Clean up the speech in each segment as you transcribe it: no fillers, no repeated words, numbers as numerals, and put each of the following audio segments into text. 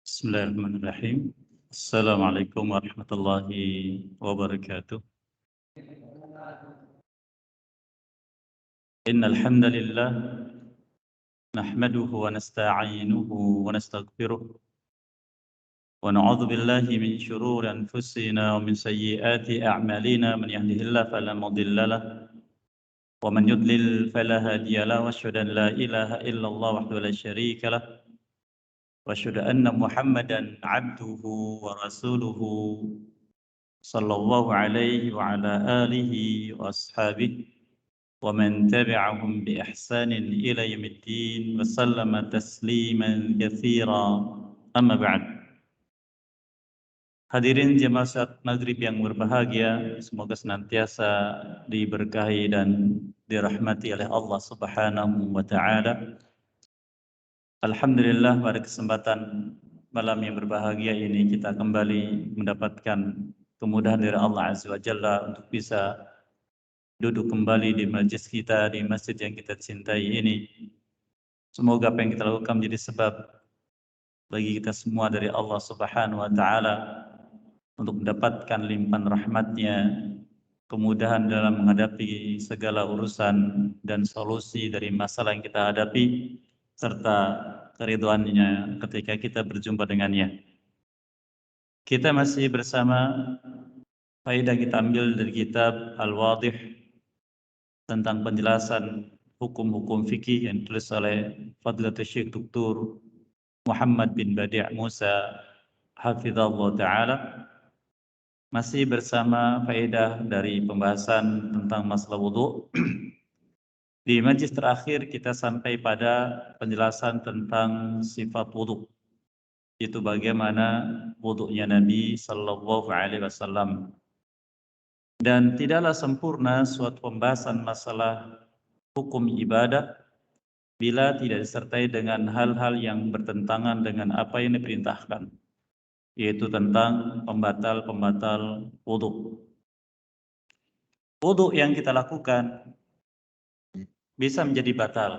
Bismillahirrahmanirrahim. Assalamualaikum warahmatullahi wabarakatuh. Innal hamdalillah nahmaduhu wa nasta'inuhu wa nastaghfiruh wa na'udzu billahi min shururi anfusina wa min sayyiati a'malina man yahdihillahu fala mudilla lahu wa man yudlil fala hadiya lahu wa asyhadu an la ilaha illallah wahdahu la syarika lahu wa asyhadu anna Muhammadan 'abduhu wa rasuluhu sallallahu alaihi wa ala alihi wa ashabihi wa man tabi'ahum bi ihsanin ila yaumiddin wa sallama tasliman katsira. Amma ba'd. Hadirin jemaah salat maghrib yang berbahagia, semoga senantiasa diberkahi dan dirahmati oleh Allah Subhanahu wa taala. Alhamdulillah, pada kesempatan malam yang berbahagia ini kita kembali mendapatkan kemudahan dari Allah Azza wa Jalla untuk bisa duduk kembali di majlis kita, di masjid yang kita cintai ini. Semoga apa yang kita lakukan menjadi sebab bagi kita semua dari Allah Subhanahu wa taala untuk mendapatkan limpahan rahmatnya, kemudahan dalam menghadapi segala urusan dan solusi dari masalah yang kita hadapi, serta keridhaannya ketika kita berjumpa dengannya. Kita masih bersama faedah kita ambil dari kitab Al-Wadih tentang penjelasan hukum-hukum fikih yang ditulis oleh Fadilatul Syekh Dr. Muhammad bin Badi' Musa hafizallahu taala. Masih bersama faedah dari pembahasan tentang masalah wudu. Di majlis terakhir kita sampai pada penjelasan tentang sifat wudu, itu bagaimana wudunya Nabi sallallahu alaihi wasallam. Dan tidaklah sempurna suatu pembahasan masalah hukum ibadah bila tidak disertai dengan hal-hal yang bertentangan dengan apa yang diperintahkan, yaitu tentang pembatal-pembatal wudu. Wudu yang kita lakukan bisa menjadi batal,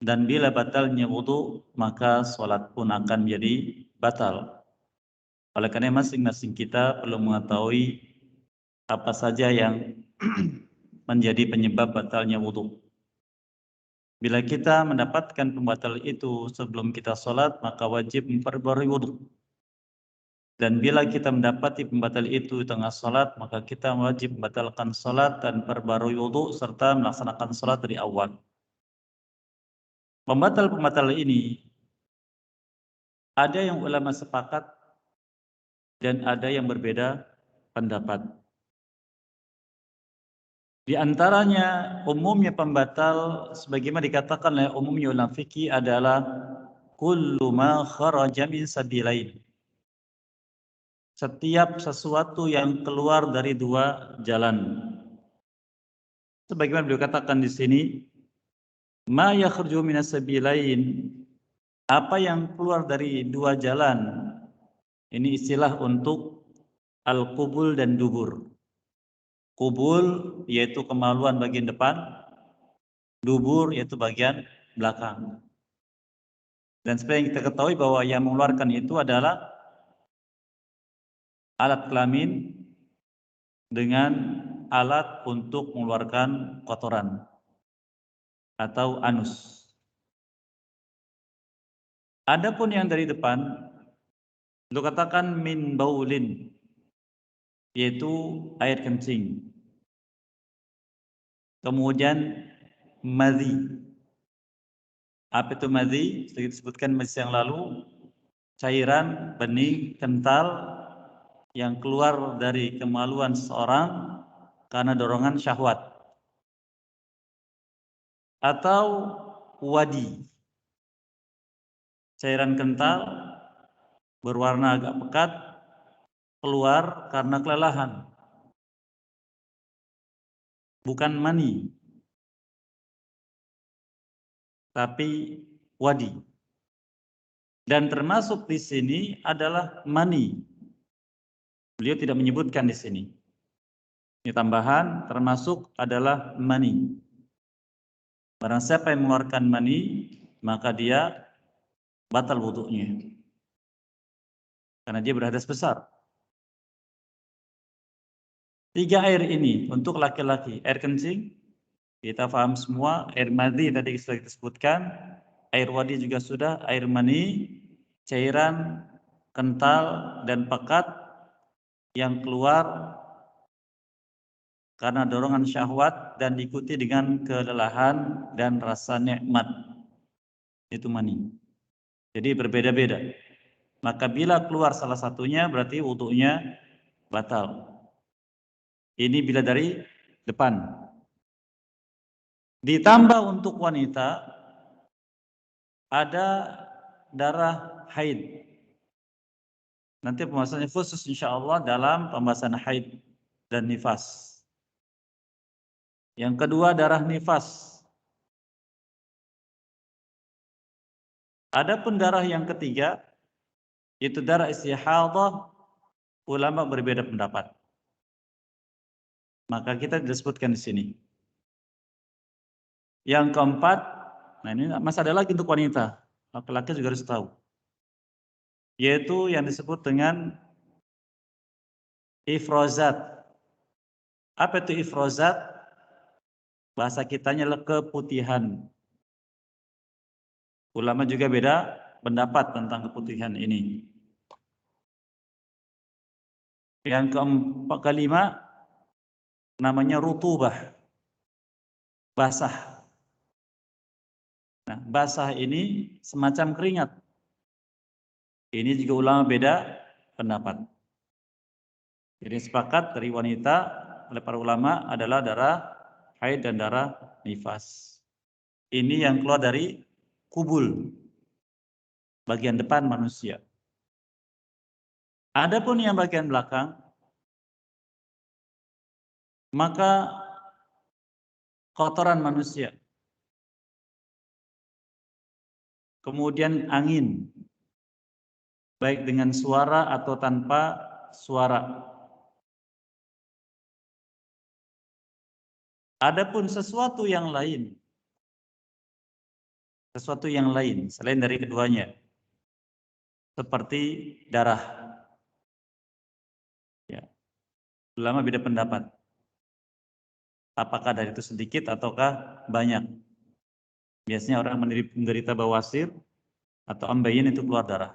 dan bila batalnya wudu maka sholat pun akan menjadi batal. Oleh karena masing-masing kita perlu mengetahui apa saja yang menjadi penyebab batalnya wudu. Bila kita mendapatkan pembatal itu sebelum kita sholat, maka wajib memperbarui wudu. Dan bila kita mendapati pembatal itu di tengah sholat, maka kita wajib membatalkan sholat dan perbarui wudu serta melaksanakan sholat dari awal. Pembatal-pembatal ini ada yang ulama sepakat dan ada yang berbeda pendapat. Di antaranya umumnya pembatal sebagaimana dikatakan oleh umumnya ulama fikih adalah kullu ma kharaja min sabilain. Setiap sesuatu yang keluar dari dua jalan. Sebagaimana beliau katakan di sini, ma yakhruju minas sabilain, apa yang keluar dari dua jalan. Ini istilah untuk al-qubul dan dubur. Qubul yaitu kemaluan bagian depan, dubur yaitu bagian belakang. Dan seperti yang kita ketahui bahwa yang mengeluarkan itu adalah alat kelamin dengan alat untuk mengeluarkan kotoran atau anus. Adapun yang dari depan, itu katakan min baulin, yaitu air kencing. Kemudian madhi. Apa itu madhi? Sedikit disebutkan masih yang lalu, cairan bening kental yang keluar dari kemaluan seorang karena dorongan syahwat. Atau wadi, cairan kental berwarna agak pekat keluar karena kelelahan, bukan mani tapi wadi. Dan termasuk di sini adalah mani. Beliau tidak menyebutkan di sini. Ini tambahan, termasuk adalah mani. Barang siapa yang mengeluarkan mani, maka dia batal wudunya. Karena dia berhadas besar. 3 air ini untuk laki-laki. Air kencing, kita paham semua. Air mani tadi sudah disebutkan. Air wadi juga sudah. Air mani, cairan, kental, dan pekat yang keluar karena dorongan syahwat dan diikuti dengan kelelahan dan rasa nikmat. Itu mani. Jadi berbeda-beda. Maka bila keluar salah satunya berarti wudunya batal. Ini bila dari depan. Ditambah untuk wanita ada darah haid. Nanti pembahasannya khusus insyaallah dalam pembahasan haid dan nifas. Yang kedua darah nifas. Adapun darah yang ketiga yaitu darah istihadhah, ulama berbeda pendapat. Maka kita disebutkan di sini. Yang keempat, nah ini masih ada lagi untuk wanita. Laki-laki juga harus tahu. Yaitu yang disebut dengan ifrozat. Apa itu ifrozat? Bahasa kitanya adalah keputihan. Ulama juga beda pendapat tentang keputihan ini. Yang kelima namanya rutubah. Basah. Nah, basah ini semacam keringat. Ini juga ulama beda pendapat. Jadi sepakat dari wanita oleh para ulama adalah darah haid dan darah nifas. Ini yang keluar dari kubul, bagian depan manusia. Adapun yang bagian belakang, maka kotoran manusia, kemudian angin, baik dengan suara atau tanpa suara. Adapun sesuatu yang lain selain dari keduanya, seperti darah. Ya. Ulama beda pendapat. Apakah dari itu sedikit ataukah banyak? Biasanya orang menderita bawasir atau ambeien itu keluar darah.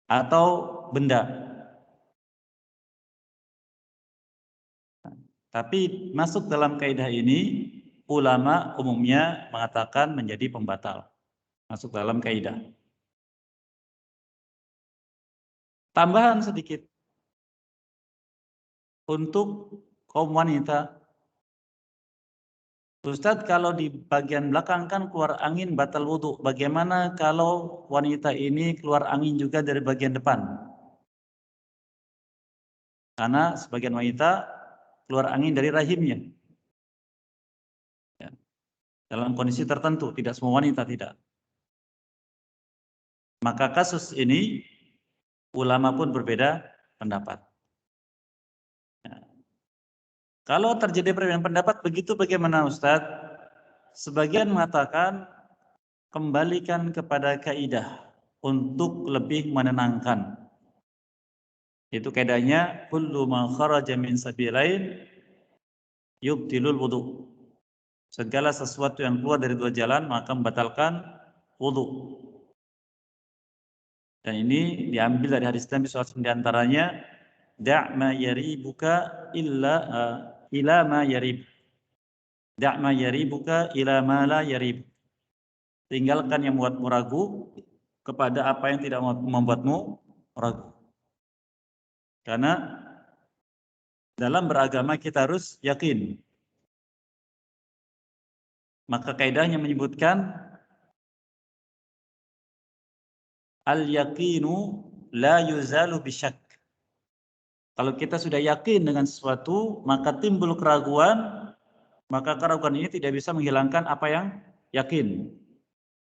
Atau benda. Tapi masuk dalam kaidah ini, ulama umumnya mengatakan menjadi pembatal. Masuk dalam kaidah. Tambahan sedikit. Untuk kaum wanita, Ustadz, kalau di bagian belakang kan keluar angin batal wudhu. Bagaimana kalau wanita ini keluar angin juga dari bagian depan? Karena sebagian wanita keluar angin dari rahimnya. Ya. Dalam kondisi tertentu, tidak semua wanita tidak. Maka kasus ini ulama pun berbeda pendapat. Ya. Kalau terjadi perbedaan pendapat begitu bagaimana Ustadz? Sebagian mengatakan kembalikan kepada kaidah untuk lebih menenangkan. Itu kaidahnya kullu ma kharaja min sabilain yubtilul wudu. Segala sesuatu yang keluar dari dua jalan maka membatalkan wudu. Dan ini diambil dari hadis Nabi SAW, di antaranya da' ma yaribuka ila ma yarib. Da' ma yaribuka ila ma la yarib. Tinggalkan yang membuatmu ragu kepada apa yang tidak membuatmu ragu. Karena dalam beragama kita harus yakin. Maka kaidahnya menyebutkan al-yaqinu la yuzalu bisyak. Kalau kita sudah yakin dengan sesuatu, maka timbul keraguan, maka keraguan ini tidak bisa menghilangkan apa yang yakin.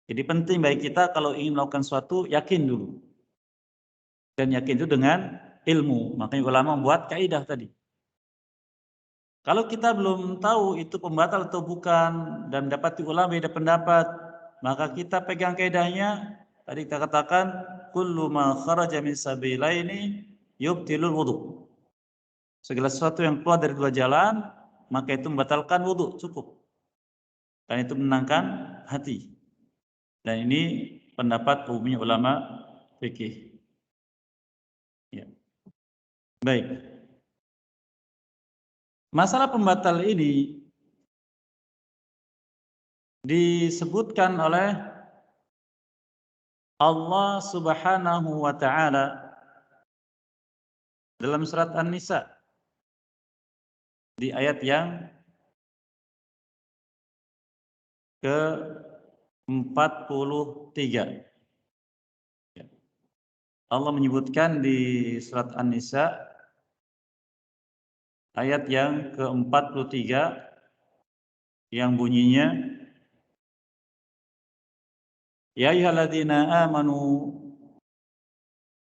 Jadi penting bagi kita kalau ingin melakukan sesuatu, yakin dulu. Dan yakin itu dengan ilmu. Makanya ulama membuat kaidah tadi. Kalau kita belum tahu itu pembatal atau bukan dan dapat ulama beda pendapat, maka kita pegang kaidahnya. Tadi kita katakan kullu ma kharaja min sabilaini yubtilul wudu. Segala sesuatu yang keluar dari dua jalan, maka itu membatalkan wudu, cukup. Dan itu menenangkan hati. Dan ini pendapat umumnya ulama fikih. Ya. Baik. Masalah pembatal ini disebutkan oleh Allah Subhanahu wa taala dalam surat An-Nisa di ayat yang ke-43. Allah menyebutkan di surat An-Nisa ayat yang ke-43 yang bunyinya ya ayyuhalladzina amanu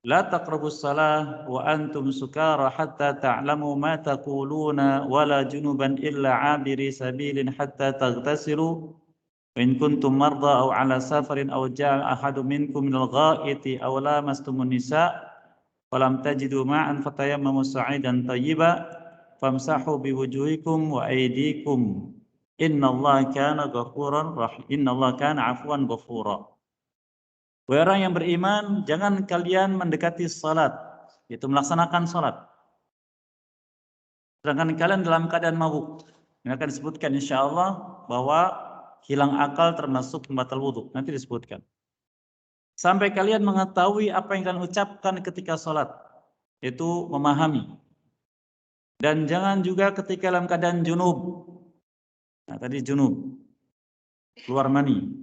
la taqrabus salah wa antum sukara hatta ta'lamu ma taquluna wala junuban illa 'abiri sabilin hatta taghtasilu wa in kuntum marda aw 'ala safarin aw ja'a ahadun minkum minal gha'iti aw lamastumun nisa falam tajidu ma'an fatayammamu sa'idan thayyiban famsahu biwujuhikum wa aydikum innallaha kana ghafuran rahim innallaha kana 'afwan ghafura. Wahai orang yang beriman, jangan kalian mendekati salat, yaitu melaksanakan salat. Sedangkan kalian dalam keadaan mabuk. Ini akan disebutkan insyaallah bahwa hilang akal termasuk pembatal wudu. Nanti disebutkan. Sampai kalian mengetahui apa yang kalian ucapkan ketika salat, yaitu memahami. Dan jangan juga ketika dalam keadaan junub. Nah, tadi junub, keluar mani.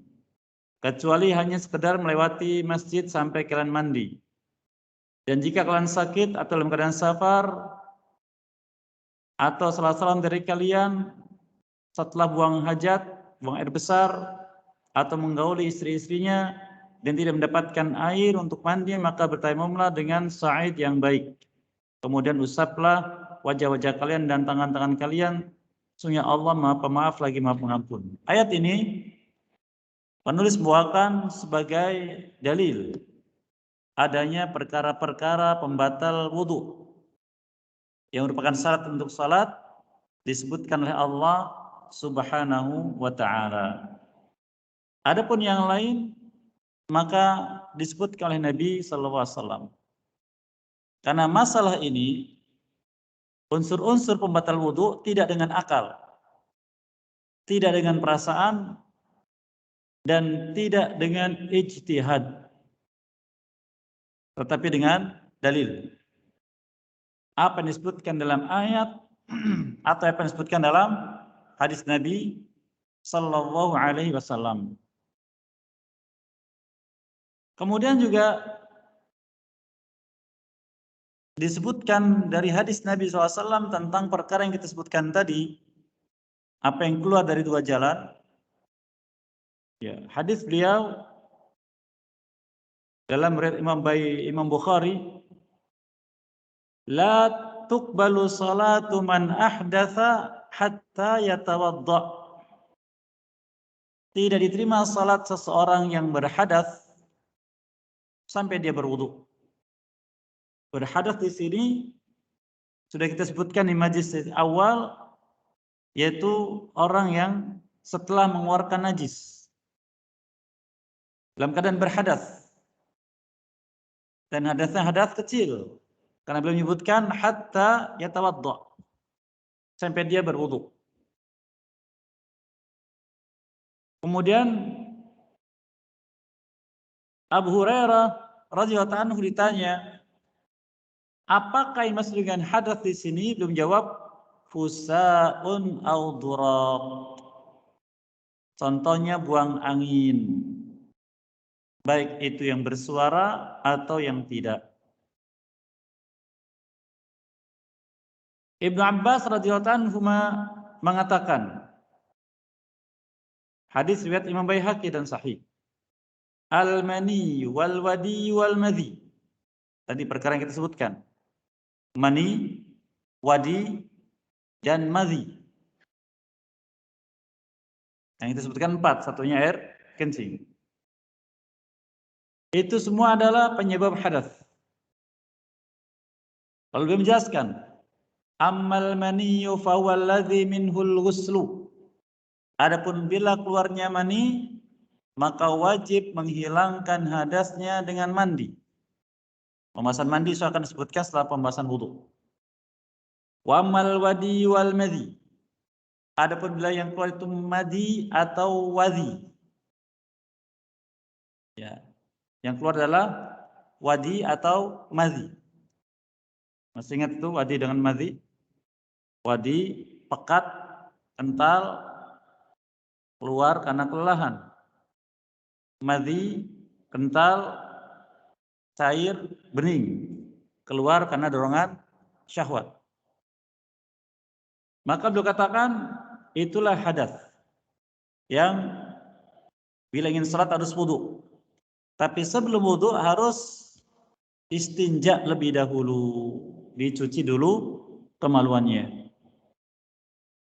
Kecuali hanya sekedar melewati masjid sampai kalian mandi. Dan jika kalian sakit atau dalam keadaan safar atau salah seorang dari kalian setelah buang hajat, buang air besar atau menggauli istri-istrinya dan tidak mendapatkan air untuk mandi, maka bertayamumlah dengan sa'id yang baik. Kemudian usaplah wajah-wajah kalian dan tangan-tangan kalian. Sesungguhnya Allah Maha Pemaaf lagi Maha Pengampun. Ayat ini penulis bawakan sebagai dalil adanya perkara-perkara pembatal wudu yang merupakan syarat untuk salat disebutkan oleh Allah Subhanahu wa taala. Adapun yang lain maka disebutkan oleh Nabi sallallahu alaihi wasallam. Karena masalah ini unsur-unsur pembatal wudu tidak dengan akal, tidak dengan perasaan, dan tidak dengan ijtihad, tetapi dengan dalil. Apa yang disebutkan dalam ayat atau apa yang disebutkan dalam hadis Nabi sallallahu alaihi wasallam. Kemudian juga disebutkan dari hadis Nabi SAW tentang perkara yang kita sebutkan tadi, apa yang keluar dari dua jalan. Ya, hadis beliau dalam riwayat Imam Bukhari, la tuqbalu salatu man ahdatha hatta yatawadda. Tidak diterima salat seseorang yang berhadas sampai dia berwudu. Berhadas di sini sudah kita sebutkan di majlis awal, yaitu orang yang setelah mengeluarkan najis dalam keadaan berhadas. Dan hadasnya hadas kecil. Karena beliau menyebutkan hatta yatawadda, sampai dia berwudu. Kemudian Abu Hurairah radhiyallahu anhu ditanya, apakah yang maksud dengan hadas di sini? Belum jawab, fusaun au durab. Contohnya buang angin, baik itu yang bersuara atau yang tidak. Ibnu Abbas radhiyallahu anhu mengatakan, hadis riwayat Imam Baihaqi dan sahih, al-mani wal wadi wal madhi. Tadi perkara yang kita sebutkan, mani, wadi, dan madhi. Yang kita sebutkan 4, satunya air kencing. Itu semua adalah penyebab hadas. Lalu dia menjelaskan, ammal maniyyu fawal ladzi minhul ghuslu. Adapun bila keluarnya mani, maka wajib menghilangkan hadasnya dengan mandi. Pembahasan mandi saya akan sebutkan setelah pembahasan wudu. Wa ammal wadi wal madhi. Adapun bila yang keluar itu madi atau wadi. Ya. Yang keluar adalah wadi atau madhi. Masih ingat itu wadi dengan madhi? Wadi pekat, kental, keluar karena kelelahan. Madhi kental, cair, bening, keluar karena dorongan syahwat. Maka beliau katakan itulah hadas yang bila ingin salat harus wudu. Tapi sebelum wudu harus istinja lebih dahulu, dicuci dulu kemaluannya.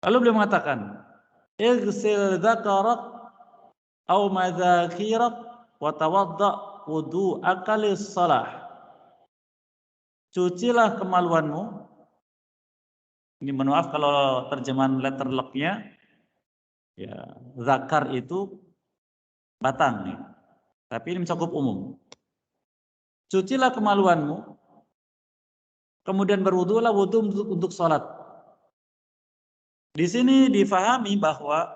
Lalu beliau mengatakan, "Ighsil dzakarak aw madzakirak wa tawadda wudu'aka lis-shalah." Cucilah kemaluanmu. Ini maaf kalau terjemahan letter lock-nya, ya zakar itu batang, ya. Tapi ini mencakup umum. Cucilah kemaluanmu, kemudian berwudulah wudu untuk sholat. Di sini difahami bahwa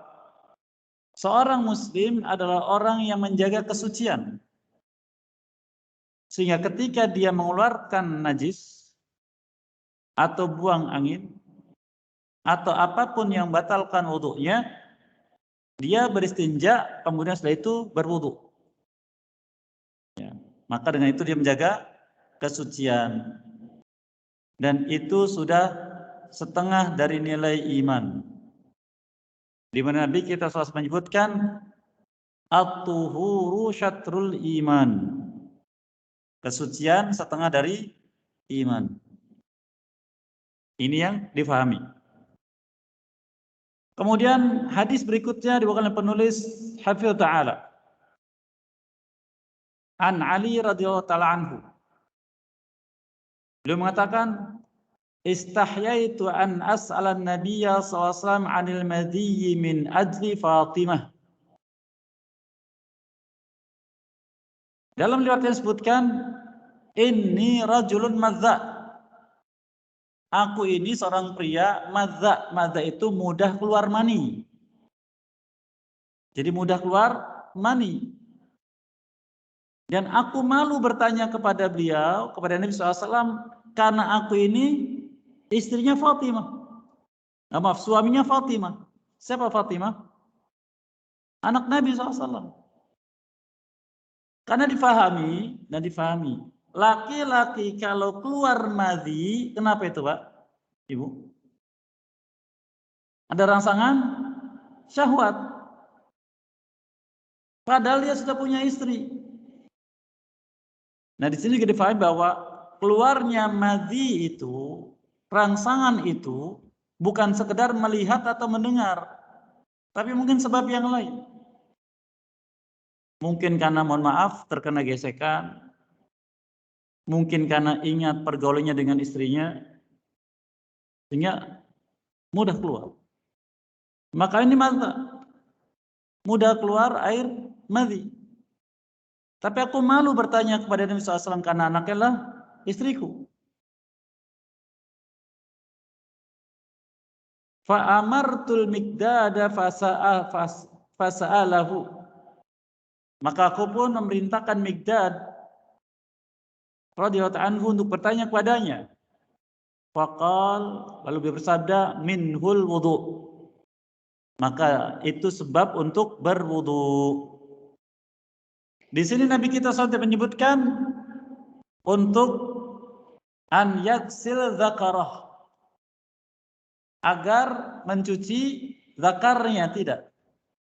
seorang muslim adalah orang yang menjaga kesucian. Sehingga ketika dia mengeluarkan najis atau buang angin atau apapun yang batalkan wudunya, dia beristinja, kemudian setelah itu berwudu. Ya. Maka dengan itu dia menjaga kesucian. Dan itu sudah setengah dari nilai iman. Di mana Nabi kita selalu menyebutkan at-tuhuru syatrul iman. Kesucian setengah dari iman. Ini yang difahami. Kemudian hadis berikutnya dibawakan oleh penulis Hafidh Ta'ala. An Ali radhiyallahu ta'ala anhu. Beliau mengatakan, istahyaitu an as'alan nabiyya sallallahu alaihi wasallam 'anil madhi min ajli Fatimah. Dalam riwayat yang disebutkan, inni rajulun madza. Aku ini seorang pria madza. Madza itu mudah keluar mani. Jadi mudah keluar mani. Dan aku malu bertanya kepada beliau, kepada Nabi SAW, karena aku ini istrinya Fatimah. Maaf, suaminya Fatimah. Siapa Fatimah? Anak Nabi SAW. Karena difahami, laki-laki kalau keluar madhi, kenapa itu Pak? Ibu? Ada rangsangan syahwat. Padahal dia sudah punya istri. Nah, di sini kita difahami bahwa keluarnya madhi itu, rangsangan itu bukan sekedar melihat atau mendengar, tapi mungkin sebab yang lain. Mungkin karena mohon maaf terkena gesekan, mungkin karena ingat pergaulannya dengan istrinya, sehingga mudah keluar. Maka ini mudah keluar air madhi. Tapi aku malu bertanya kepada Nabi SAW karena anaknya lah istriku. Fa'amartul Miqdada fasa'alahu. Maka aku pun memerintahkan Miqdad radhiyallahu anhu untuk bertanya kepadanya. Faqal, lalu dia bersabda, minhul wudu. Maka itu sebab untuk berwudu. Di sini Nabi kita SAW menyebutkan untuk an yaksil zakarah, agar mencuci zakarnya, tidak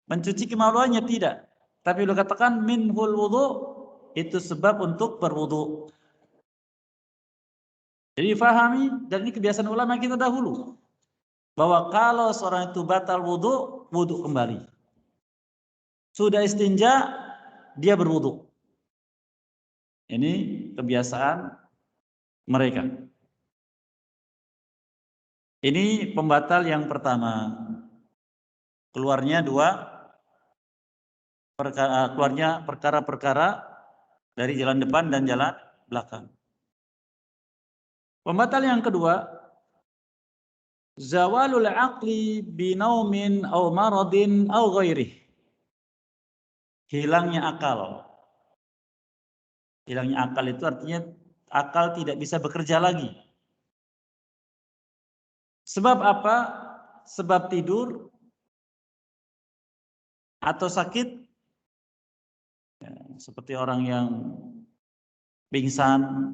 mencuci kemaluannya, tidak, tapi beliau katakan minhul wudu, itu sebab untuk berwudu. Jadi fahami, dan ini kebiasaan ulama kita dahulu. bahwa kalau seorang itu batal wudu, wudu kembali. Sudah istinja, dia berwudu. Ini kebiasaan mereka. Ini pembatal yang pertama. Keluarnya perkara-perkara dari jalan depan dan jalan belakang. Pembatal yang kedua, zawalul aqli binaumin aw maradin aw ghairih. Hilangnya akal. Hilangnya akal itu artinya akal tidak bisa bekerja lagi. Sebab apa? Sebab tidur atau sakit, ya, seperti orang yang pingsan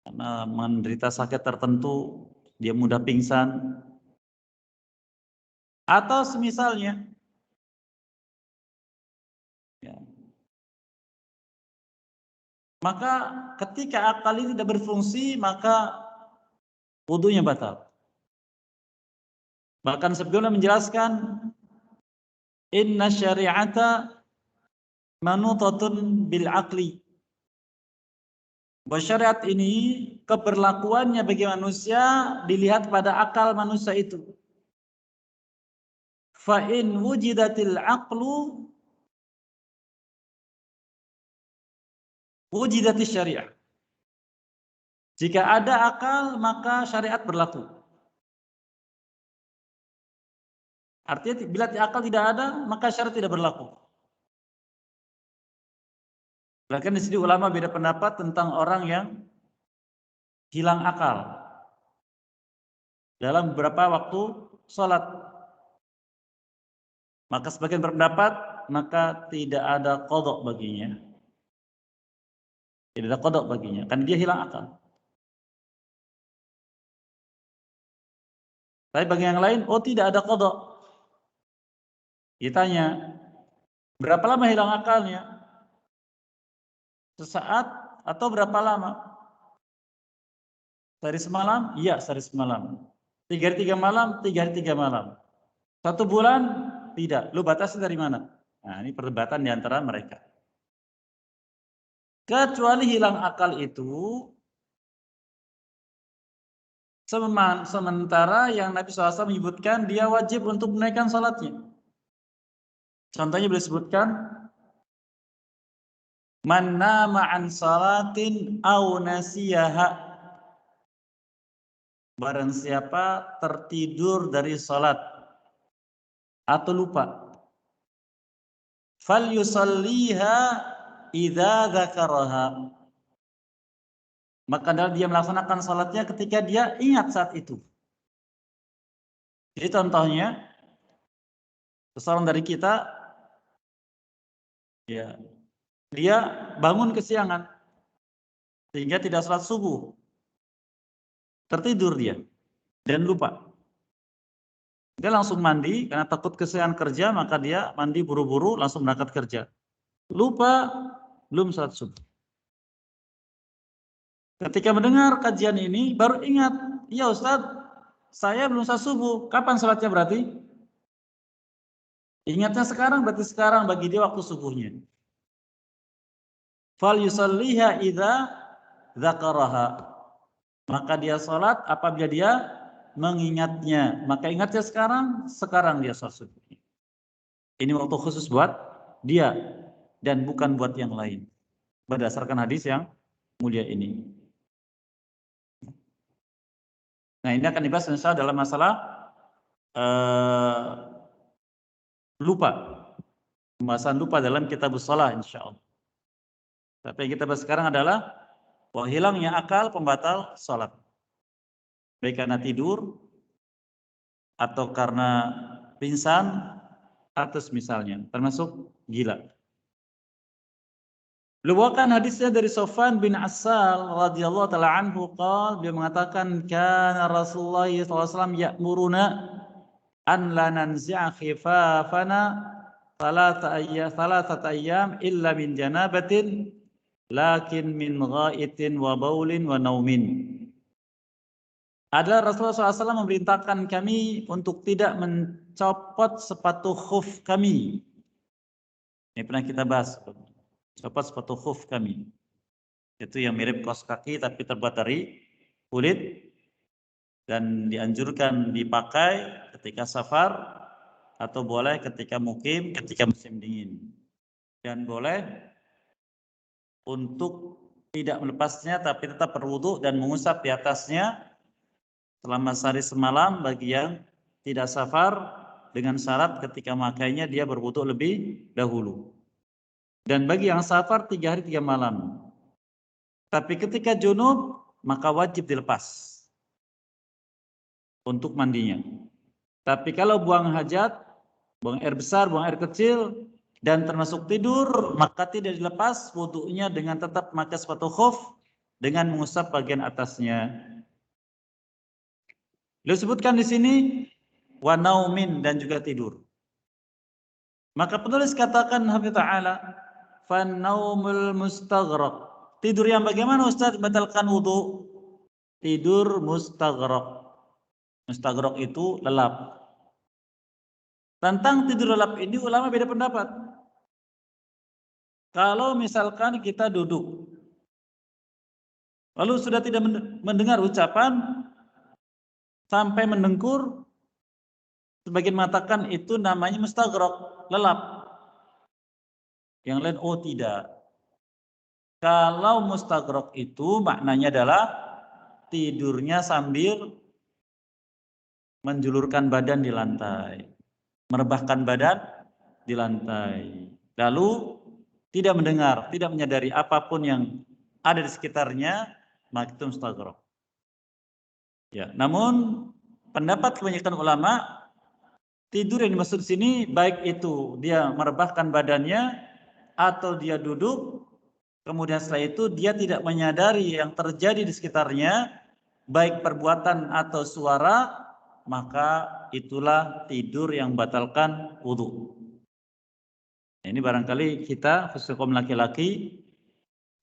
karena menderita sakit tertentu, dia mudah pingsan, atau semisalnya. Ya. Maka ketika akal ini tidak berfungsi, maka wudunya batal. Bahkan sebelumnya menjelaskan, inna syari'ata manutatun bil aqli. Bahwa syariat ini keberlakuannya bagi manusia dilihat pada akal manusia itu. Fa in wujidatil aqlu wujidatis syariah. Jika ada akal, maka syariat berlaku. Artinya bila akal tidak ada, maka syariat tidak berlaku. Bahkan di sini ulama beda pendapat tentang orang yang hilang akal dalam beberapa waktu sholat. Maka sebagian berpendapat, maka tidak ada qadha baginya. Tidak ada qadha baginya, karena dia hilang akal. Tapi bagi yang lain, oh tidak ada qadha. Ditanya, berapa lama hilang akalnya? Sesaat atau berapa lama? Sehari semalam? Iya, sehari semalam. 3 hari 3 malam? 3 hari 3 malam. 1 bulan? Tidak. Lu batasi dari mana? Nah, ini perdebatan di antara mereka. Kecuali hilang akal itu, sementara yang Nabi SAW menyebutkan dia wajib untuk menaikkan salatnya. Contohnya beliau sebutkan, man nama an salatin aw nasiyaha. Barang siapa tertidur dari salat atau lupa, fal yusalliha idza dzakaraha. Maka dia melaksanakan salatnya ketika dia ingat saat itu. Jadi contohnya, seseorang dari kita, ya, dia bangun kesiangan sehingga tidak salat subuh. Tertidur dia dan lupa. Dia langsung mandi karena takut kesiangan kerja, maka dia mandi buru-buru langsung berangkat kerja. Lupa, belum salat subuh. Ketika mendengar kajian ini baru ingat, ya Ustadz, saya belum salat subuh. Kapan salatnya berarti? Ingatnya sekarang, berarti sekarang bagi dia waktu subuhnya. Fal yusalliha idza dzakaraha. Maka dia salat apabila dia mengingatnya. Maka ingatnya sekarang dia salat subuh. Ini waktu khusus buat dia dan bukan buat yang lain. Berdasarkan hadis yang mulia ini. Nah, ini akan dibahas insyaallah dalam masalah lupa. Pembahasan lupa dalam kitabus shalah insyaallah. Tapi yang kita bahas sekarang adalah bahwa hilangnya akal pembatal salat. Baik karena tidur atau karena pingsan atau misalnya termasuk gila. Luwakan hadisnya dari Sofwan bin Assal radhiyallahu taala anhu qala, dia mengatakan kana Rasulullah sallallahu alaihi wasallam ya'muruna an la nanzi'a khifafana thalathata ayyam illa min janabatin lakin min ghaitin wa baulin wa naumin. adalah Rasulullah SAW memerintahkan kami untuk tidak mencopot sepatu khuf kami. Ini pernah kita bahas. Copot sepatu khuf kami. Itu yang mirip kaos kaki tapi terbuat dari kulit dan dianjurkan dipakai ketika safar atau boleh ketika mukim, ketika musim dingin. Dan boleh untuk tidak melepasnya tapi tetap berwudu dan mengusap di atasnya selama sehari semalam bagi yang tidak safar, dengan syarat ketika makainya dia berwudu lebih dahulu. Dan bagi yang safar 3 hari 3 malam. Tapi ketika junub maka wajib dilepas untuk mandinya. Tapi kalau buang hajat, buang air besar, buang air kecil, dan termasuk tidur, maka tidak dilepas wudunya dengan tetap memakai sepatu khuf dengan mengusap bagian atasnya. Disebutkan di sini wa naumin dan juga tidur. Maka penulis katakan hafidz ta'ala fan naumul mustaghraq. Tidur yang bagaimana Ustaz batalkan wudu? Tidur mustaghraq. Mustaghraq itu lelap. Tentang tidur lelap ini ulama beda pendapat. Kalau misalkan kita duduk lalu sudah tidak mendengar ucapan sampai mendengkur, sebagian mengatakan itu namanya mustaghraq, lelap. Yang lain oh tidak. Kalau mustaghraq itu maknanya adalah tidurnya sambil menjulurkan badan di lantai, merebahkan badan di lantai. Lalu tidak mendengar, tidak menyadari apapun yang ada di sekitarnya, maka itu mustaghraq. Ya, namun pendapat kebanyakan ulama tidur yang dimaksud di sini baik itu dia merebahkan badannya atau dia duduk, kemudian setelah itu dia tidak menyadari yang terjadi di sekitarnya, baik perbuatan atau suara, maka itulah tidur yang batalkan wudu. Ini barangkali kita khusus kaum laki-laki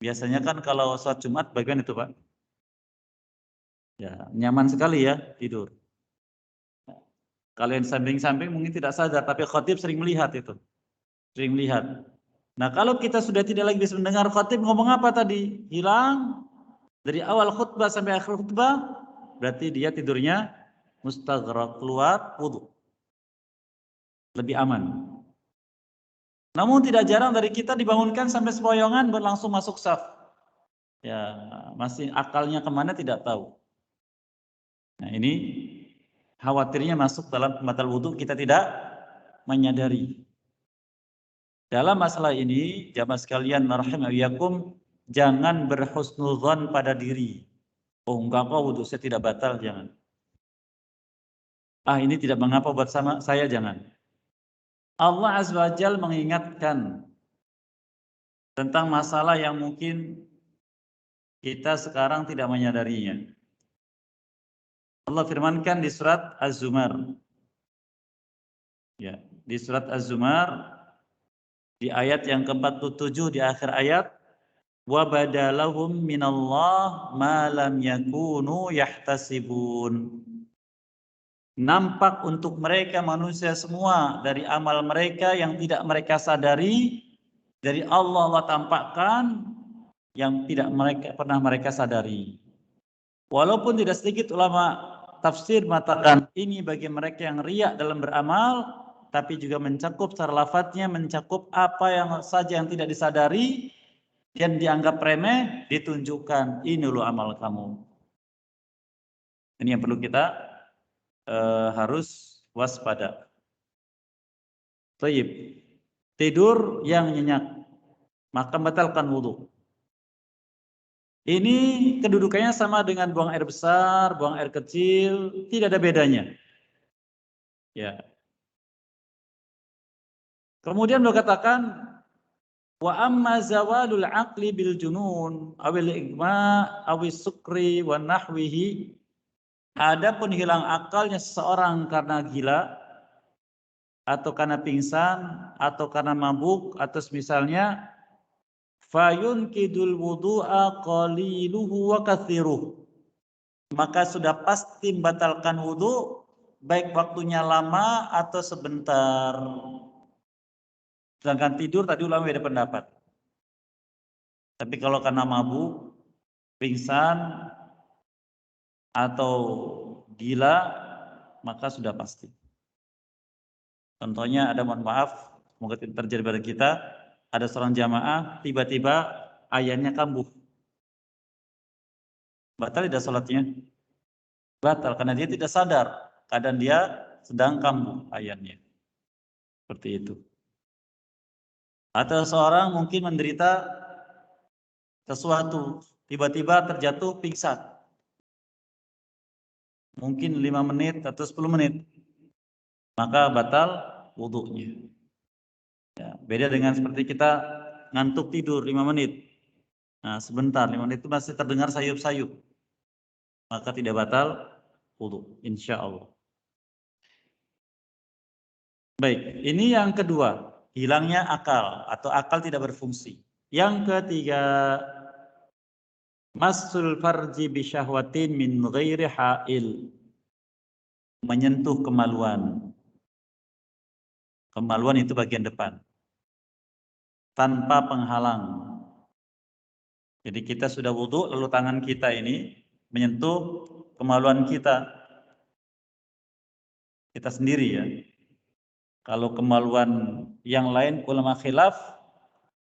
biasanya kan kalau sholat Jumat bagian itu Pak. Ya, nyaman sekali ya tidur. Kalian samping-samping mungkin tidak sadar, tapi khatib sering melihat itu. Sering melihat. Nah kalau kita sudah tidak lagi bisa mendengar khatib ngomong apa tadi, hilang dari awal khutbah sampai akhir khutbah, berarti dia tidurnya mustaghraq, keluar wudu. Lebih aman. Namun tidak jarang dari kita dibangunkan sampai sempoyongan berlangsung masuk saf. Ya masih akalnya kemana tidak tahu. Nah ini khawatirnya masuk dalam pembatal wudu kita tidak menyadari. Dalam masalah ini, jamaah sekalian rahimahuyakum, jangan berhusnudzon pada diri. Oh enggak kok wudu saya tidak batal, jangan. Ah ini tidak mengapa buat sama saya, jangan. Allah Azza wa Jalla mengingatkan tentang masalah yang mungkin kita sekarang tidak menyadarinya. Allah firmankan di surat Az-Zumar. Ya, di surat Az-Zumar di ayat yang ke-47 di akhir ayat, wa badalahum minallah ma lam yakunu yahtasibun. Nampak untuk mereka manusia semua dari amal mereka yang tidak mereka sadari, dari Allah tampakkan yang tidak pernah mereka sadari. Walaupun tidak sedikit ulama tafsir mengatakan ini bagi mereka yang riya dalam beramal, tapi juga mencakup secara lafadznya, mencakup apa yang saja yang tidak disadari dan dianggap remeh, ditunjukkan ini loh amal kamu. Ini yang perlu kita harus waspada. Taib. Tidur yang nyenyak maka batalkan wudu. Ini kedudukannya sama dengan buang air besar, buang air kecil, tidak ada bedanya. Ya. Kemudian beliau katakan wa amma zawalul aqli bil junun awil igma awis sukri wa nahwihi. Adapun hilang akalnya seseorang karena gila atau karena pingsan atau karena mabuk atau misalnya fayun kidul wudu'a qaliluhu wa kathiruh, maka sudah pasti membatalkan wudhu, baik waktunya lama atau sebentar. Sedangkan tidur tadi ulama beda pendapat. Tapi kalau karena mabuk, pingsan, atau gila, maka sudah pasti. Contohnya ada, mohon maaf, semoga tidak terjadi pada kita, ada seorang jamaah tiba-tiba ayamnya kambuh. Batal tidak sholatnya? Batal karena dia tidak sadar keadaan dia sedang kambuh ayamnya. Seperti itu. Atau seorang mungkin menderita sesuatu, tiba-tiba terjatuh pingsan. Mungkin 5 menit atau 10 menit. Maka batal wudhunya. Ya, beda dengan seperti kita ngantuk tidur 5 menit. Nah, sebentar 5 menit itu masih terdengar sayup-sayup. Maka tidak batal wudhu, insya Allah. Baik, ini yang kedua, hilangnya akal atau akal tidak berfungsi. Yang ketiga, masul farji bisyahwatin min ghairi ha'il, menyentuh kemaluan. Kemaluan itu bagian depan, tanpa penghalang. Jadi kita sudah wudhu, lalu tangan kita ini menyentuh kemaluan kita sendiri ya. Kalau kemaluan yang lain ulama khilaf,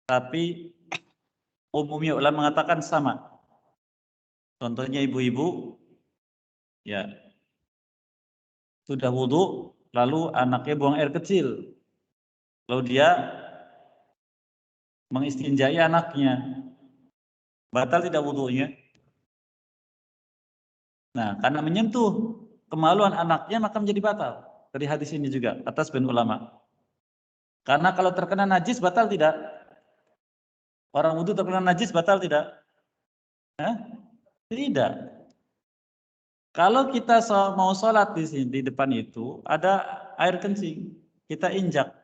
tapi umumnya ulama mengatakan sama. Contohnya ibu-ibu, ya sudah wudhu, lalu anaknya buang air kecil, lalu dia mengistinjai anaknya, batal tidak wudhunya? Nah, karena menyentuh kemaluan anaknya maka menjadi batal. Dari hadis ini juga atas sebagian ulama. Karena kalau terkena najis batal tidak? Orang wudhu terkena najis batal tidak? Tidak. Kalau kita mau sholat di sini, di depan itu ada air kencing, kita injak,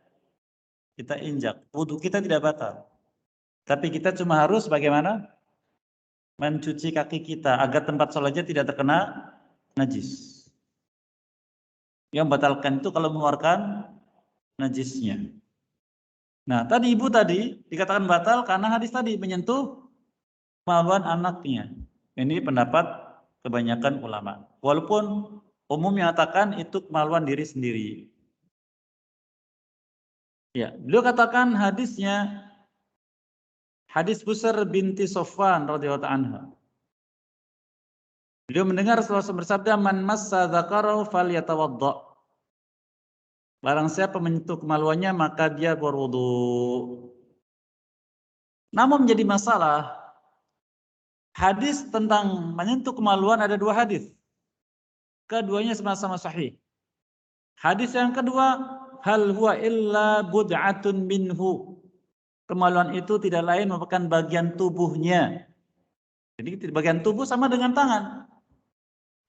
wudhu kita tidak batal. Tapi kita cuma harus bagaimana? Mencuci kaki kita agar tempat sholatnya tidak terkena najis. Yang batalkan itu kalau mengeluarkan najisnya. Nah, tadi ibu dikatakan batal karena hadis tadi menyentuh kemaluan anaknya. Ini pendapat kebanyakan ulama. Walaupun umum yang mengatakan itu kemaluan diri sendiri. Ya, beliau katakan hadisnya hadis Busar binti Sofwan radhiyallahu anha. Beliau mendengar Rasulullah bersabda, "Man massa dzakarahu falyatawadda." Barang siapa menyentuh kemaluannya maka dia berwudu. Namun menjadi masalah, hadis tentang menyentuh kemaluan ada 2 hadis. Keduanya sama-sama sahih. Hadis yang kedua, hal huwa illa bud'atun minhu. Kemaluan itu tidak lain merupakan bagian tubuhnya. Jadi bagian tubuh sama dengan tangan.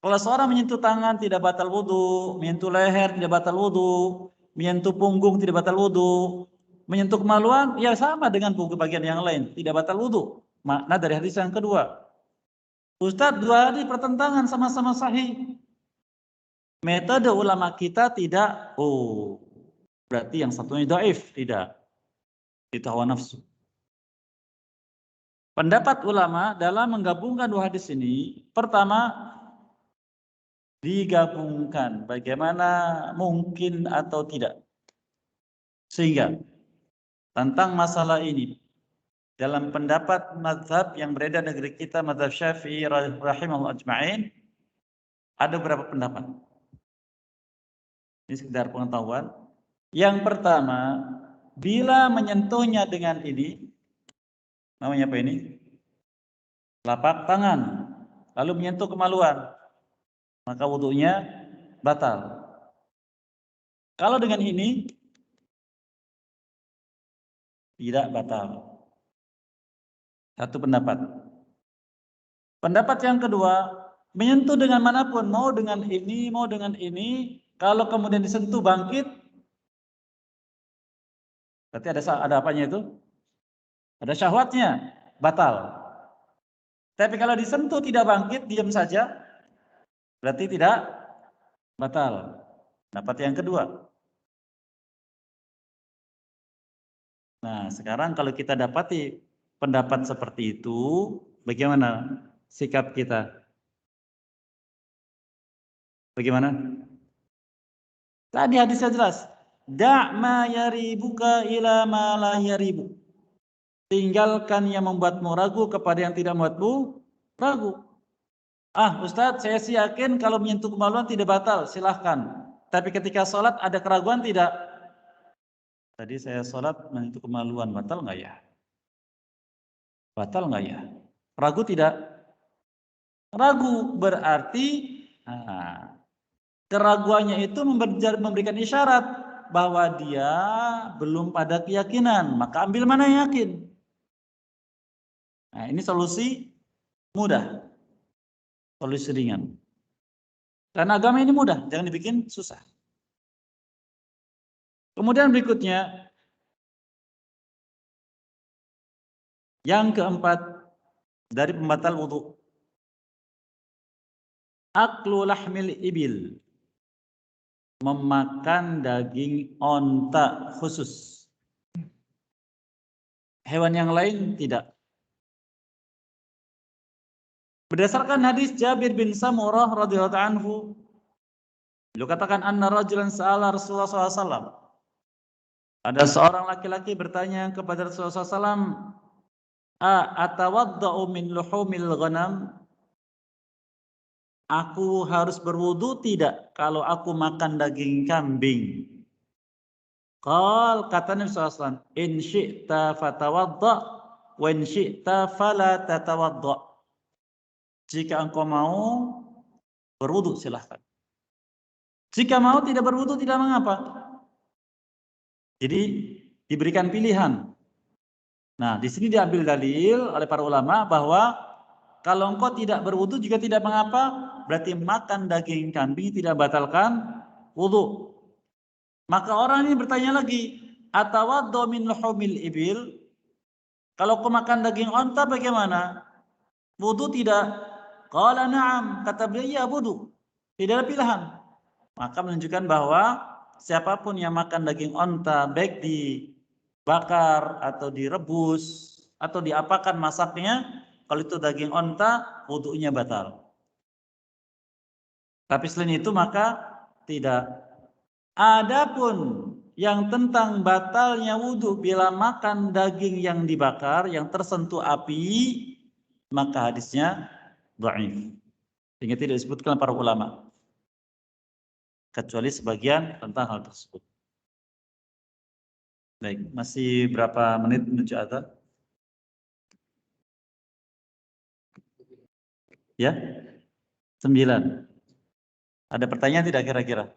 Kalau seorang menyentuh tangan tidak batal wudu, menyentuh leher tidak batal wudu, menyentuh punggung tidak batal wudu, menyentuh kemaluan ya sama dengan bagian yang lain, tidak batal wudu. Makna dari hadis yang kedua. Ustadz, 2 hadis pertentangan sama-sama sahih. Metode ulama kita tidak, berarti yang satunya dhaif, tidak. Itu hawa nafsu. Pendapat ulama dalam menggabungkan 2 hadis ini, pertama digabungkan bagaimana mungkin atau tidak. Sehingga tentang masalah ini dalam pendapat mazhab yang beredar negeri kita, mazhab Syafi'i rahimahullah ajma'in, ada beberapa pendapat. Ini sekedar pengetahuan. Yang pertama, bila menyentuhnya dengan ini, namanya apa ini? Telapak tangan, lalu menyentuh kemaluan, maka wudunya batal. Kalau dengan ini, tidak batal. Satu pendapat. Pendapat yang kedua, menyentuh dengan manapun, mau dengan ini, kalau kemudian disentuh bangkit, berarti ada apanya itu? Ada syahwatnya, batal. Tapi kalau disentuh tidak bangkit, diam saja, berarti tidak batal. Pendapat yang kedua. Nah, sekarang kalau kita dapati pendapat seperti itu, bagaimana sikap kita? Bagaimana? Tadi hadisnya jelas. Da' ma yaribuka ila ma la yaribu. Tinggalkan yang membuatmu ragu kepada yang tidak membuatmu ragu. Ustadz, saya sih yakin kalau menyentuh kemaluan tidak batal, silahkan. Tapi ketika sholat ada keraguan tidak? Tadi saya sholat menyentuh kemaluan, batal nggak ya? Batal nggak ya? Ragu tidak? Ragu berarti keraguannya itu memberikan isyarat bahwa dia belum pada keyakinan. Maka ambil mana yang yakin. Nah, ini solusi mudah, solusi ringan. Karena agama ini mudah, jangan dibikin susah. Kemudian berikutnya, yang keempat dari pembatal wudu, aklu lahmil ibil, memakan daging onta khusus. Hewan yang lain tidak. Berdasarkan hadis Jabir bin Samurah radhiyallahu anhu, beliau katakan anna rajulan sa'ala Rasulullah SAW. Ada seorang laki-laki bertanya kepada Rasulullah SAW, atawadda'u min luhumil ghanam? Aku harus berwudu tidak kalau aku makan daging kambing? Kata Nabi SAW, in syi'ta fatawadda' wa in syi'ta fala tatawadda'. Jika engkau mau berwudu silahkan. Jika mau tidak berwudu tidak mengapa. Jadi diberikan pilihan. Nah, di sini diambil dalil oleh para ulama bahwa kalau engkau tidak berwudu juga tidak mengapa, berarti makan daging kambing tidak batalkan wudu. Maka orang ini bertanya lagi, atawaddo min luhumil ibil? Kalau kau makan daging onta bagaimana? Wudu tidak? Qala na'am, kata beliau iya wudu. Tidak ada pilihan. Maka menunjukkan bahwa siapapun yang makan daging onta baik dibakar atau direbus atau diapakan masaknya, kalau itu daging onta wudunya batal. Tapi selain itu maka tidak. Adapun yang tentang batalnya wudu bila makan daging yang dibakar yang tersentuh api, maka hadisnya dhaif. Sehingga tidak disebutkan para ulama. Kecuali sebagian tentang hal tersebut. Baik, masih berapa menit menuju azan? Ya? 9. Ada pertanyaan tidak kira-kira?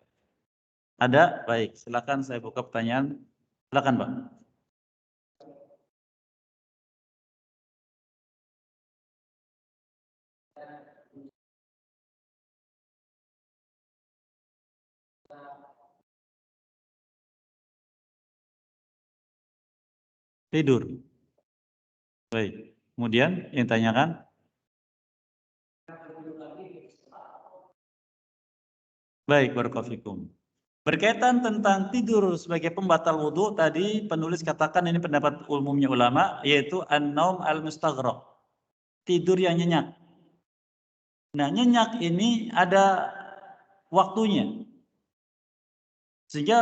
Ada? Baik, silakan saya buka pertanyaan. Silakan, Pak. Tidur. Baik. Kemudian yang tanyakan? Baik, barakallahu fikum. Berkaitan tentang tidur sebagai pembatal wudhu, tadi penulis katakan ini pendapat umumnya ulama, yaitu an-naum al-mustaghraq. Tidur yang nyenyak. Nah, nyenyak ini ada waktunya. Sehingga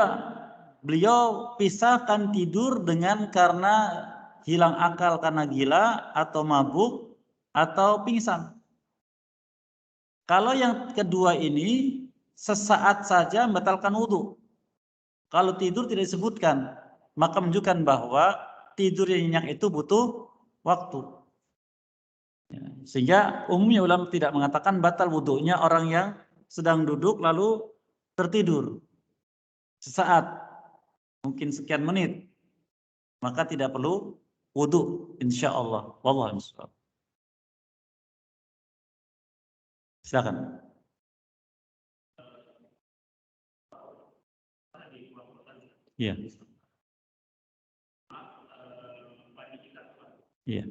beliau pisahkan tidur dengan karena hilang akal karena gila atau mabuk atau pingsan. Kalau yang kedua ini sesaat saja membatalkan wudhu. Kalau tidur tidak disebutkan, maka menunjukkan bahwa tidur yang nyenyak itu butuh waktu. Sehingga umumnya ulama tidak mengatakan batal wudhunya orang yang sedang duduk lalu tertidur sesaat, mungkin sekian menit, maka tidak perlu wudhu, insya Allah. Wallahu a'lam. Silakan. Iya. Iya.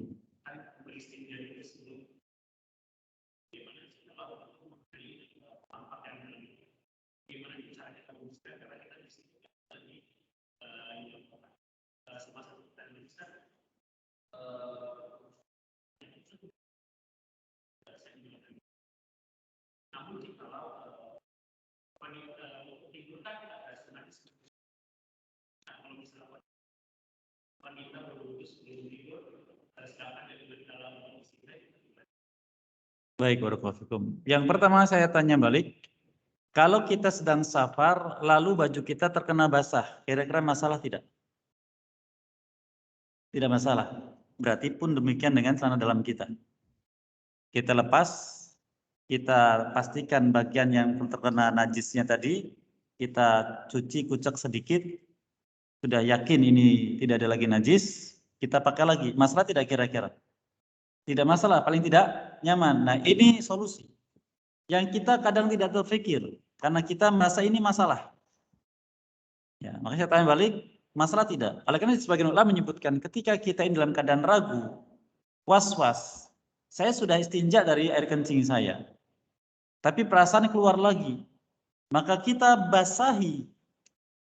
Baik, barakallahu fikum. Yang pertama saya tanya balik, kalau kita sedang safar lalu baju kita terkena basah, kira-kira masalah tidak? Tidak masalah. Berarti pun demikian dengan celana dalam kita. Kita lepas, kita pastikan bagian yang terkena najisnya tadi, kita cuci kucek sedikit, sudah yakin ini tidak ada lagi najis, kita pakai lagi. Masalah tidak kira-kira? Tidak masalah, paling tidak nyaman. Nah, ini solusi yang kita kadang tidak terpikir karena kita merasa ini masalah. Ya, makanya saya tanya balik, masalah tidak? Oleh karena sebagian ulama menyebutkan ketika kita ini dalam keadaan ragu, was-was, saya sudah istinja dari air kencing saya, tapi perasaan keluar lagi, maka kita basahi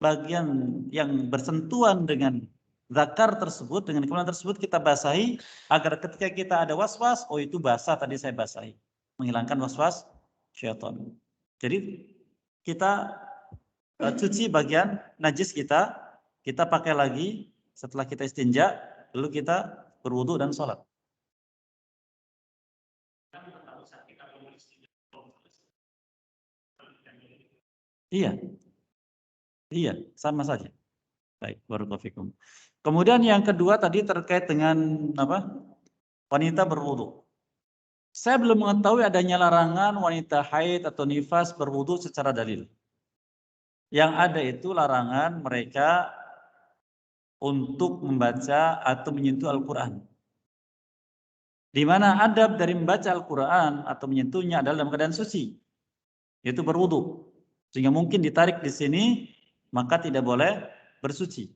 bagian yang bersentuhan dengan zakar tersebut, dengan kemaluan tersebut kita basahi agar ketika kita ada was-was, oh itu basah tadi saya basahi, menghilangkan was-was syaitan. Jadi kita cuci bagian najis kita pakai lagi setelah kita istinja, lalu kita berwudu dan sholat. Iya, iya, sama saja. Baik, barakallahu fikum. Kemudian yang kedua tadi terkait dengan apa? Wanita berwudu. Saya belum mengetahui adanya larangan wanita haid atau nifas berwudu secara dalil. Yang ada itu larangan mereka untuk membaca atau menyentuh Al-Quran. Di mana adab dari membaca Al-Quran atau menyentuhnya adalah dalam keadaan suci, yaitu berwudu. Sehingga mungkin ditarik di sini, maka tidak boleh bersuci.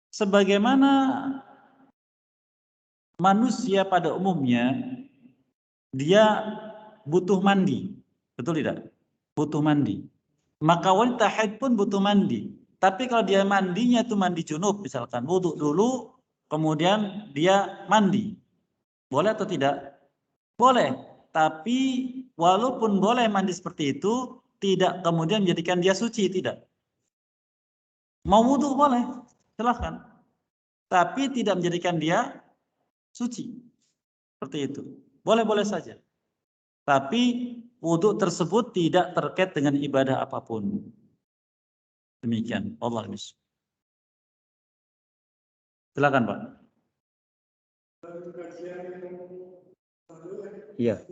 Sebagaimana manusia pada umumnya, dia butuh mandi. Betul tidak? Butuh mandi. Maka wanita haid pun butuh mandi. Tapi kalau dia mandinya itu mandi junub, misalkan wudu dulu, kemudian dia mandi. Boleh atau tidak? Boleh. Tapi walaupun boleh mandi seperti itu, tidak kemudian menjadikan dia suci, tidak. Mau wudu boleh, silahkan. Tapi tidak menjadikan dia suci. Seperti itu. Boleh-boleh saja. Tapi wudu tersebut tidak terkait dengan ibadah apapun. Demikian. Allah bis. Silakan, Pak. Iya.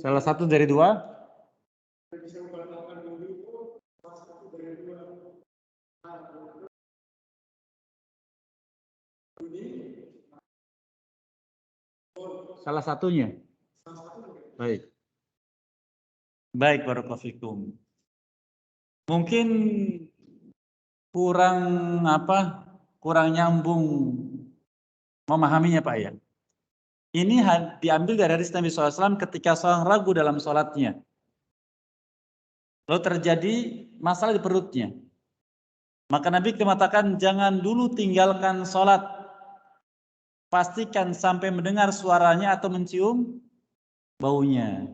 Salah satu dari dua. Salah satunya. Baik. Baik, barakallahu fikum. Mungkin kurang kurang nyambung memahaminya, Pak ya. Ini diambil dari hadis Nabi SAW ketika seorang ragu dalam sholatnya. Lalu terjadi masalah di perutnya. Maka Nabi mengatakan jangan dulu tinggalkan sholat. Pastikan sampai mendengar suaranya atau mencium baunya.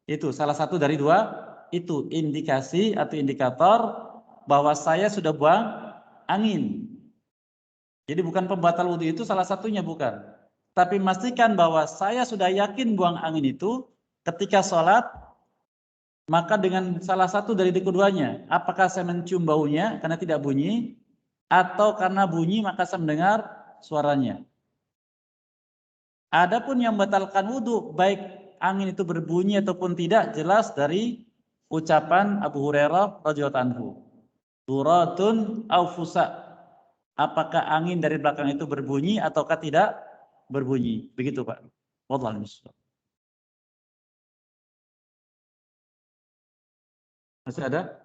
Itu salah satu dari dua. Itu indikasi atau indikator bahwa saya sudah buang angin. Jadi bukan pembatal wudhu itu salah satunya, bukan. Tapi pastikan bahwa saya sudah yakin buang angin itu ketika sholat, maka dengan salah satu dari keduanya, apakah saya mencium baunya karena tidak bunyi, atau karena bunyi maka saya mendengar suaranya. Adapun yang membatalkan wudhu, baik angin itu berbunyi ataupun tidak, jelas dari ucapan Abu Hurairah radhiyallahu anhu. Turatun au fusa. Apakah angin dari belakang itu berbunyi ataukah tidak berbunyi? Begitu, Pak. Wallahu a'lam. Masih ada?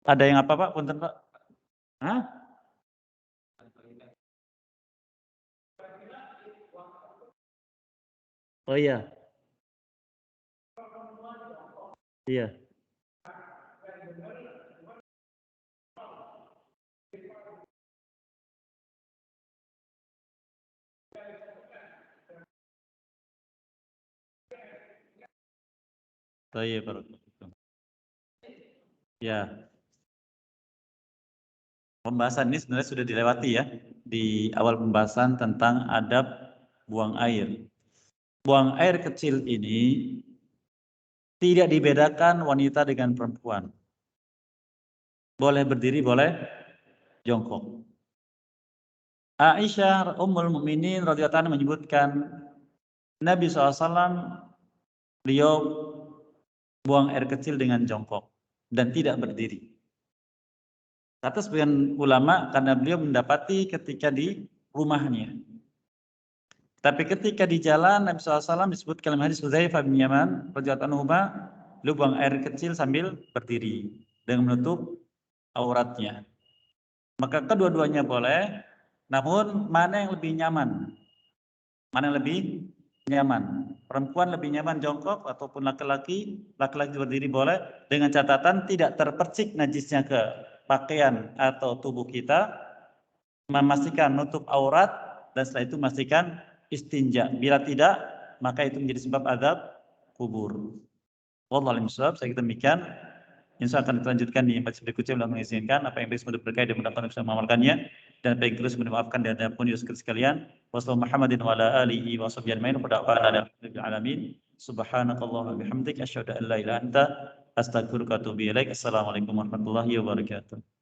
Ada yang apa Pak? Punten Pak? Hah? Oh iya, iya. Oh iya, Pak. Ya, pembahasan ini sebenarnya sudah dilewati ya di awal pembahasan tentang adab buang air. Buang air kecil ini tidak dibedakan wanita dengan perempuan. Boleh berdiri, boleh jongkok. Aisyah Ummul Mukminin radhiyallahu anha menyebutkan Nabi SAW beliau buang air kecil dengan jongkok dan tidak berdiri. Kata sebagian ulama karena beliau mendapati ketika di rumahnya. Tapi ketika di jalan Nabi SAW disebut dalam hadis Hudzaifah bin Yaman radhiyallahu anhu beliau buang air kecil sambil berdiri dengan menutup auratnya. Maka kedua-duanya boleh, namun mana yang lebih nyaman? Mana yang lebih nyaman? Perempuan lebih nyaman jongkok ataupun laki-laki? Laki-laki berdiri boleh dengan catatan tidak terpercik najisnya ke pakaian atau tubuh kita, memastikan nutup aurat dan setelah itu memastikan istinja. Bila tidak, maka itu menjadi sebab azab kubur. Wallahu a'lam bishawab. Saya demikian. Insya Allah akan dilanjutkan di majlis berikutnya. Mudah mengizinkan apa yang baik semoga berkait dan mudah-mudahan bisa mengamalkannya dan apa yang keliru semoga dimaafkan dan pun Yusuf sekalian. Wassalamualaikum Muhammadin wa ala alihi wa sahbihi ajmain wa da'wana alamin. Subhanakallahumma bihamdik asyhadu an la ilaha illa anta astaghfiruka wa atubu ilaik. Assalamualaikum warahmatullahi wabarakatuh.